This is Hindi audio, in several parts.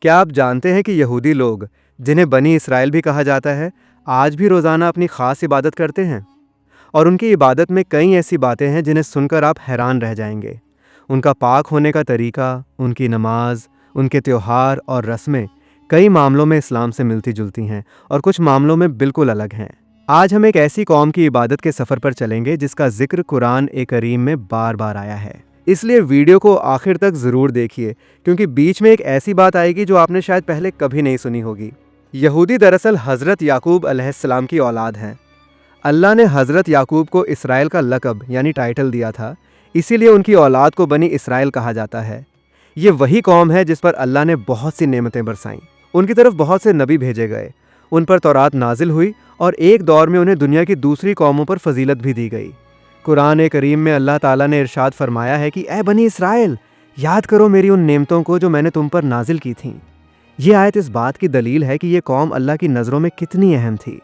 क्या आप जानते हैं कि यहूदी लोग, जिन्हें बनी इसराइल भी कहा जाता है, आज भी रोज़ाना अपनी ख़ास इबादत करते हैं? और उनकी इबादत में कई ऐसी बातें हैं जिन्हें सुनकर आप हैरान रह जाएंगे। उनका पाक होने का तरीका, उनकी नमाज, उनके त्योहार और रस्में कई मामलों में इस्लाम से मिलती जुलती हैं और कुछ मामलों में बिल्कुल अलग हैं। आज हम एक ऐसी कौम की इबादत के सफ़र पर चलेंगे जिसका जिक्र कुरान ए करीम में बार बार आया है। इसलिए वीडियो को आखिर तक ज़रूर देखिए, क्योंकि बीच में एक ऐसी बात आएगी जो आपने शायद पहले कभी नहीं सुनी होगी। यहूदी दरअसल हज़रत याकूब अलैहिस्सलाम की औलाद हैं। अल्लाह ने हज़रत याकूब को इसराइल का लक़ब यानी टाइटल दिया था, इसीलिए उनकी औलाद को बनी इसराइल कहा जाता है। ये वही कौम है जिस पर अल्लाह ने बहुत सी नेमतें बरसाईं। उनकी तरफ बहुत से नबी भेजे गए, उन पर तौरात नाजिल हुई और एक दौर में उन्हें दुनिया की दूसरी कौमों पर फजीलत भी दी गई। कुरान ए करीम में अल्लाह ताला ने इरशाद फरमाया है कि ए बनी इसराइल, याद करो मेरी उन नेमतों को जो मैंने तुम पर नाजिल की थीं। ये आयत इस बात की दलील है कि ये कौम अल्लाह की नज़रों में कितनी अहम थी,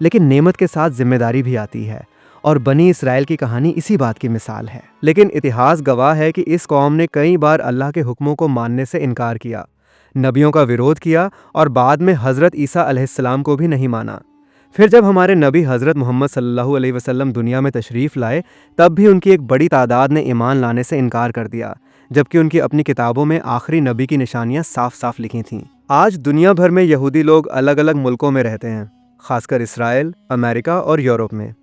लेकिन नेमत के साथ जिम्मेदारी भी आती है, और बनी इसराइल की कहानी इसी बात की मिसाल है। लेकिन इतिहास गवाह है कि इस कौम ने कई बार अल्लाह के हुक्मों को मानने से इनकार किया, नबियों का विरोध किया और बाद में हज़रत ईसा अलैहिस्सलाम को भी नहीं माना। फिर जब हमारे नबी हज़रत मोहम्मद सल्लल्लाहु अलैहि वसल्लम दुनिया में तशरीफ़ लाए, तब भी उनकी एक बड़ी तादाद ने ईमान लाने से इनकार कर दिया, जबकि उनकी अपनी किताबों में आखिरी नबी की निशानियां साफ साफ लिखी थीं। आज दुनिया भर में यहूदी लोग अलग अलग मुल्कों में रहते हैं, खासकर इसराइल, अमेरिका और यूरोप में।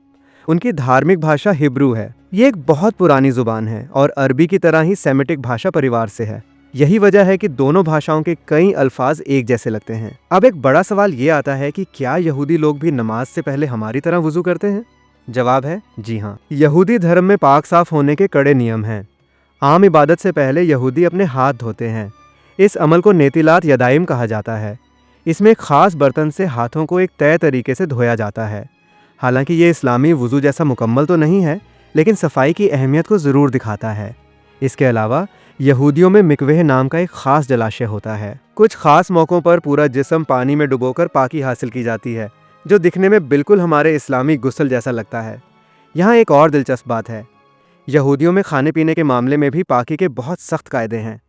उनकी धार्मिक भाषा हिब्रू है। ये एक बहुत पुरानी ज़ुबान है और अरबी की तरह ही सेमिटिक भाषा परिवार से है। यही वजह है कि दोनों भाषाओं के कई अल्फाज एक जैसे लगते हैं। अब एक बड़ा सवाल ये आता है कि क्या यहूदी लोग भी नमाज से पहले हमारी तरह वुज़ू करते हैं? जवाब है जी हाँ। यहूदी धर्म में पाक साफ होने के कड़े नियम हैं। आम इबादत से पहले यहूदी अपने हाथ धोते हैं। इस अमल को नेतिलात यदाइम कहा जाता है। इसमें एक ख़ास बर्तन से हाथों को एक तय तरीके से धोया जाता है। हालांकि ये इस्लामी वुज़ू जैसा मुकम्मल तो नहीं है, लेकिन सफाई की अहमियत को ज़रूर दिखाता है। इसके अलावा यहूदियों में मिकवेह नाम का एक ख़ास जलाशय होता है। कुछ ख़ास मौक़ों पर पूरा जिस्म पानी में डुबोकर पाकी हासिल की जाती है, जो दिखने में बिल्कुल हमारे इस्लामी गुस्ल जैसा लगता है। यहाँ एक और दिलचस्प बात है, यहूदियों में खाने पीने के मामले में भी पाकी के बहुत सख्त कायदे हैं।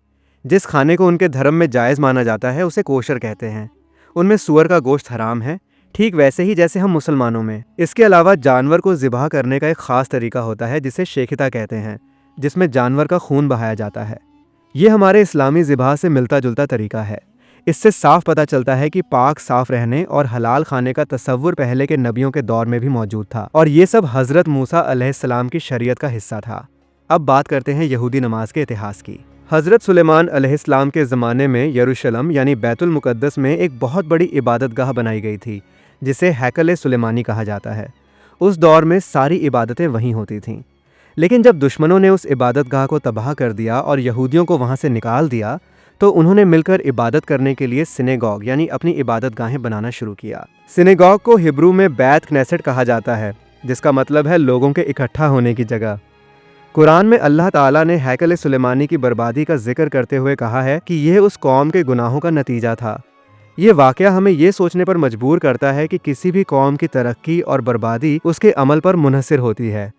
जिस खाने को उनके धर्म में जायज़ माना जाता है उसे कोशर कहते हैं। उनमें सूअर का गोश्त हराम है, ठीक वैसे ही जैसे हम मुसलमानों में। इसके अलावा जानवर को ज़िबा करने का एक ख़ास तरीका होता है जिसे शेखिता कहते हैं, जिसमें जानवर का खून बहाया जाता है। ये हमारे इस्लामी ज़िबा से मिलता जुलता तरीका है। इससे साफ पता चलता है कि पाक साफ रहने और हलाल खाने का तसव्वुर पहले के नबियों के दौर में भी मौजूद था, और ये सब हज़रत मूसा अलैहिस्सलाम की शरीयत का हिस्सा था। अब बात करते हैं यहूदी नमाज के इतिहास की। हज़रत सुलेमान अलैहिस्सलाम के ज़माने में यरूशलम यानी बैतुल मुक़द्दस में एक बहुत बड़ी इबादतगाह बनाई गई थी, जिसे हैकल सुलेमानी कहा जाता है। उस दौर में सारी इबादतें वहीं होती थीं। लेकिन जब दुश्मनों ने उस इबादतगाह को तबाह कर दिया और यहूदियों को वहाँ से निकाल दिया, तो उन्होंने मिलकर इबादत करने के लिए सिनेगॉग यानी अपनी इबादतगाहें बनाना शुरू किया। सिनेगॉग को हिब्रू में बैत क्नेसेट कहा जाता है, जिसका मतलब है लोगों के इकट्ठा होने की जगह। कुरान में अल्लाह ताला ने हैकल सुलेमानी की बर्बादी का जिक्र करते हुए कहा है कि यह उस कौम के गुनाहों का नतीजा था। ये वाक़या हमें ये सोचने पर मजबूर करता है कि किसी भी कौम की तरक्की और बर्बादी उसके अमल पर मुनहसर होती है।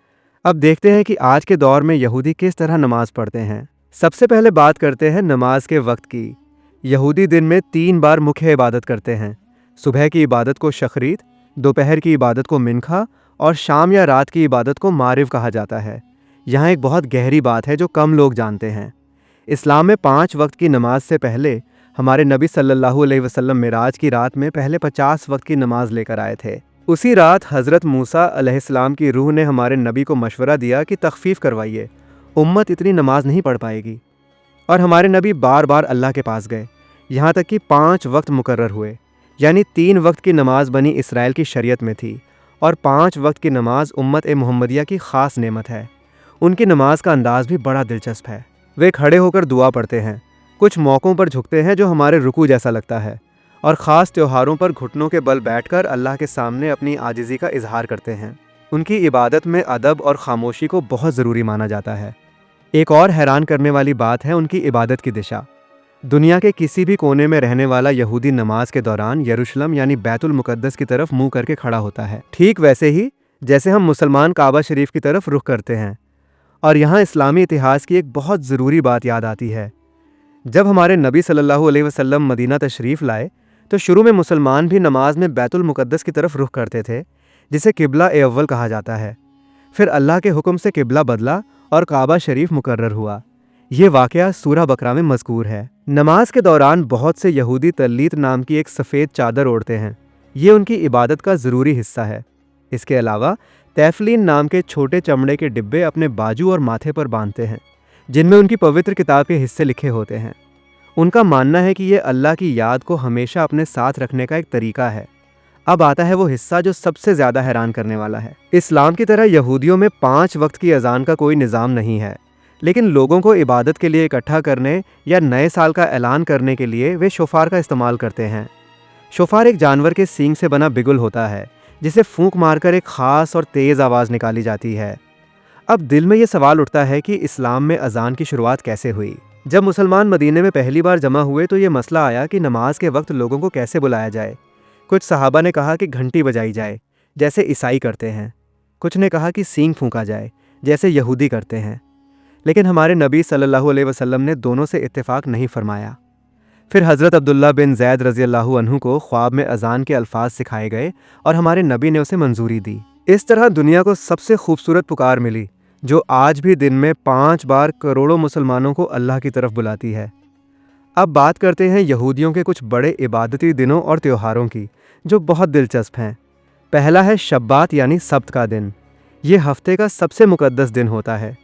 अब देखते हैं कि आज के दौर में यहूदी किस तरह नमाज पढ़ते हैं। सबसे पहले बात करते हैं नमाज के वक्त की। यहूदी दिन में 3 बार मुख्य इबादत करते हैं। सुबह की इबादत को शखरीत, दोपहर की इबादत को मिनखा और शाम या रात की इबादत को मारिफ कहा जाता है। यहाँ एक बहुत गहरी बात है जो कम लोग जानते हैं। इस्लाम में 5 वक्त की नमाज से पहले हमारे नबी सल्लल्लाहु अलैहि वसल्लम मिराज की रात में पहले 50 वक्त की नमाज लेकर आए थे। उसी रात हज़रत मूसा अलैहिस्सलाम की रूह ने हमारे नबी को मशवरा दिया कि तख़फ़ीफ़ करवाइए, उम्मत इतनी नमाज नहीं पढ़ पाएगी। और हमारे नबी बार बार अल्लाह के पास गए, यहाँ तक कि 5 वक्त मुकर्रर हुए। यानी 3 वक्त की नमाज बनी इसराइल की शरीयत में थी और 5 वक्त की नमाज उम्मत मुहम्मदिया की ख़ास नेमत है। उनकी नमाज का अंदाज़ भी बड़ा दिलचस्प है। वे खड़े होकर दुआ पढ़ते हैं, कुछ मौक़ों पर झुकते हैं जो हमारे रुकू जैसा लगता है, और ख़ास त्योहारों पर घुटनों के बल बैठकर अल्लाह के सामने अपनी आजिज़ी का इजहार करते हैं। उनकी इबादत में अदब और ख़ामोशी को बहुत ज़रूरी माना जाता है। एक और हैरान करने वाली बात है उनकी इबादत की दिशा। दुनिया के किसी भी कोने में रहने वाला यहूदी नमाज के दौरान यरूशलेम यानी बैतुल मुक़द्दस की तरफ मुँह करके खड़ा होता है, ठीक वैसे ही जैसे हम मुसलमान काबा शरीफ की तरफ रुख करते हैं। और यहाँ इस्लामी इतिहास की एक बहुत ज़रूरी बात याद आती है। जब हमारे नबी सल्लल्लाहु अलैहि वसल्लम मदीना तशरीफ़ लाए तो शुरू में मुसलमान भी नमाज में बैतुल मुक़द्दस की तरफ रुख करते थे, जिसे किबला ए अव्वल कहा जाता है। फिर अल्लाह के हुक्म से किबला बदला और काबा शरीफ मुकर्रर हुआ। ये वाक़या सूरह बकरा में मज़कूर है। नमाज के दौरान बहुत से यहूदी तल्लीत नाम की एक सफ़ेद चादर ओढ़ते हैं। ये उनकी इबादत का ज़रूरी हिस्सा है। इसके अलावा तैफलीन नाम के छोटे चमड़े के डिब्बे अपने बाजू और माथे पर बांधते हैं, जिनमें उनकी पवित्र किताब के हिस्से लिखे होते हैं। उनका मानना है कि ये अल्लाह की याद को हमेशा अपने साथ रखने का एक तरीका है। अब आता है वो हिस्सा जो सबसे ज़्यादा हैरान करने वाला है। इस्लाम की तरह यहूदियों में 5 वक्त की अजान का कोई निज़ाम नहीं है, लेकिन लोगों को इबादत के लिए इकट्ठा करने या नए साल का ऐलान करने के लिए वे शोफार का इस्तेमाल करते हैं। शोफार एक जानवर के सींग से बना बिगुल होता है, जिसे फूंक मारकर एक ख़ास और तेज़ आवाज़ निकाली जाती है। अब दिल में ये सवाल उठता है कि इस्लाम में अजान की शुरुआत कैसे हुई। जब मुसलमान मदीने में पहली बार जमा हुए तो ये मसला आया कि नमाज के वक्त लोगों को कैसे बुलाया जाए। कुछ सहाबा ने कहा कि घंटी बजाई जाए, जैसे ईसाई करते हैं। कुछ ने कहा कि सींग फूंका जाए, जैसे यहूदी करते हैं। लेकिन हमारे नबी सल्लल्लाहु अलैहि वसल्लम ने दोनों से इत्तेफाक नहीं फरमाया। फिर हज़रत अब्दुल्ला बिन ज़ैद रज़ियल्लाहु अन्हु को ख्वाब में अजान के अल्फाज सिखाए गए और हमारे नबी ने उसे मंजूरी दी। इस तरह दुनिया को सबसे खूबसूरत पुकार मिली, जो आज भी दिन में 5 बार करोड़ों मुसलमानों को अल्लाह की तरफ बुलाती है। अब बात करते हैं यहूदियों के कुछ बड़े इबादती दिनों और त्योहारों की, जो बहुत दिलचस्प हैं। पहला है शब्बात यानी सब्त का दिन। ये हफ्ते का सबसे मुकद्दस दिन होता है।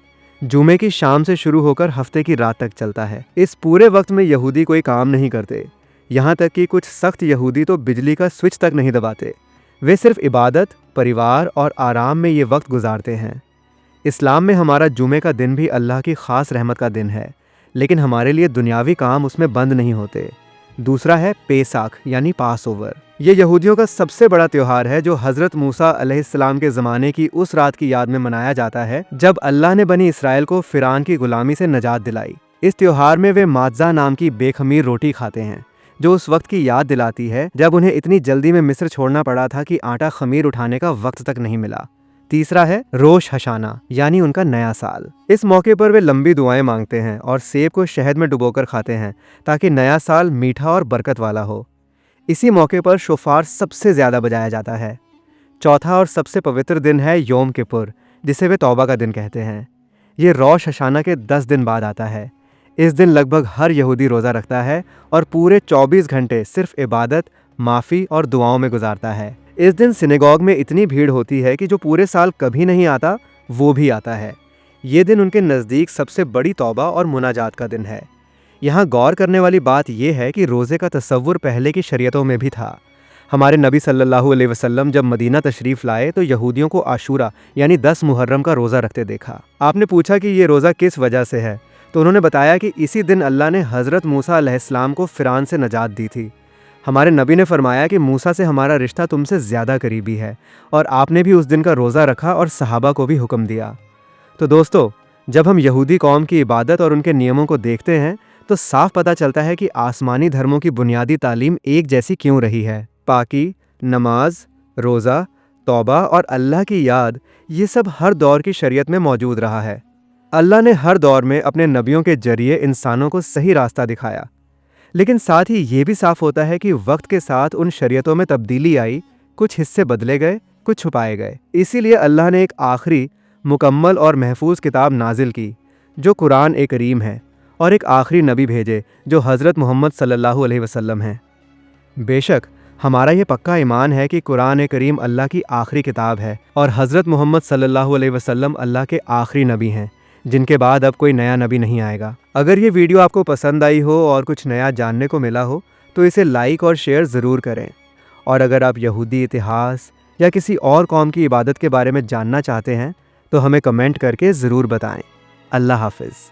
जुमे की शाम से शुरू होकर हफ्ते की रात तक चलता है। इस पूरे वक्त में यहूदी कोई काम नहीं करते। यहाँ तक कि कुछ सख्त यहूदी तो बिजली का स्विच तक नहीं दबाते। वे सिर्फ इबादत, परिवार और आराम में ये वक्त गुजारते हैं। इस्लाम में हमारा जुमे का दिन भी अल्लाह की ख़ास रहमत का दिन है, लेकिन हमारे लिए दुनियावी काम उसमें बंद नहीं होते। दूसरा है पेसाख यानी पास ओवर। ये यहूदियों का सबसे बड़ा त्यौहार है, जो हज़रत मूसा अलैहिस्सलाम के ज़माने की उस रात की याद में मनाया जाता है जब अल्लाह ने बनी इसराइल को फ़िरौन की गुलामी से नजात दिलाई। इस त्यौहार में वे माज़ा नाम की बेखमीर रोटी खाते हैं, जो उस वक्त की याद दिलाती है जब उन्हें इतनी जल्दी में मिस्र छोड़ना पड़ा था कि आटा खमीर उठाने का वक्त तक नहीं मिला। तीसरा है रोश हशाना यानी उनका नया साल। इस मौके पर वे लंबी दुआएं मांगते हैं और सेब को शहद में डुबोकर खाते हैं ताकि नया साल मीठा और बरकत वाला हो। इसी मौके पर शोफार सबसे ज़्यादा बजाया जाता है। चौथा और सबसे पवित्र दिन है योम किपुर, जिसे वे तौबा का दिन कहते हैं। ये रोश हशाना के 10 दिन बाद आता है। इस दिन लगभग हर यहूदी रोज़ा रखता है और पूरे 24 घंटे सिर्फ इबादत, माफ़ी और दुआओं में गुजारता है। इस दिन सिनेगॉग में इतनी भीड़ होती है कि जो पूरे साल कभी नहीं आता वो भी आता है। ये दिन उनके नज़दीक सबसे बड़ी तौबा और मुनाजात का दिन है। यहाँ गौर करने वाली बात यह है कि रोज़े का तसव्वुर पहले की शरीयतों में भी था। हमारे नबी सल्लल्लाहु अलैहि वसल्लम जब मदीना तशरीफ़ लाए तो यहूदियों को आशूरा यानी 10 मुहर्रम का रोज़ा रखते देखा। आपने पूछा कि ये रोज़ा किस वजह से है, तो उन्होंने बताया कि इसी दिन अल्लाह ने हज़रत मूसा अलैहिस्सलाम को फ़िरौन से नजात दी थी। हमारे नबी ने फरमाया कि मूसा से हमारा रिश्ता तुमसे ज़्यादा करीबी है, और आपने भी उस दिन का रोज़ा रखा और सहाबा को भी हुक्म दिया। तो दोस्तों, जब हम यहूदी कौम की इबादत और उनके नियमों को देखते हैं तो साफ पता चलता है कि आसमानी धर्मों की बुनियादी तालीम एक जैसी क्यों रही है। पाकी, नमाज, रोज़ा, तौबा और अल्लाह की याद, ये सब हर दौर की शरीयत में मौजूद रहा है। अल्लाह ने हर दौर में अपने नबियों के जरिए इंसानों को सही रास्ता दिखाया, लेकिन साथ ही ये भी साफ होता है कि वक्त के साथ उन शरीयतों में तब्दीली आई, कुछ हिस्से बदले गए, कुछ छुपाए गए। इसीलिए अल्लाह ने एक आखिरी मुकम्मल और महफूज किताब नाजिल की, जो कुरान ए करीम है, और एक आखिरी नबी भेजे जो हज़रत मोहम्मद सल्लल्लाहु अलैहि वसल्लम हैं। बेशक हमारा ये पक्का ईमान है कि कुरान ए करीम अल्लाह की आखिरी किताब है और हज़रत मोहम्मद सल्लल्लाहु अलैहि वसल्लम अल्लाह के आखिरी नबी हैं, जिनके बाद अब कोई नया नबी नहीं आएगा। अगर ये वीडियो आपको पसंद आई हो और कुछ नया जानने को मिला हो तो इसे लाइक और शेयर ज़रूर करें। और अगर आप यहूदी इतिहास या किसी और कौम की इबादत के बारे में जानना चाहते हैं तो हमें कमेंट करके ज़रूर बताएं। अल्लाह हाफ़िज़।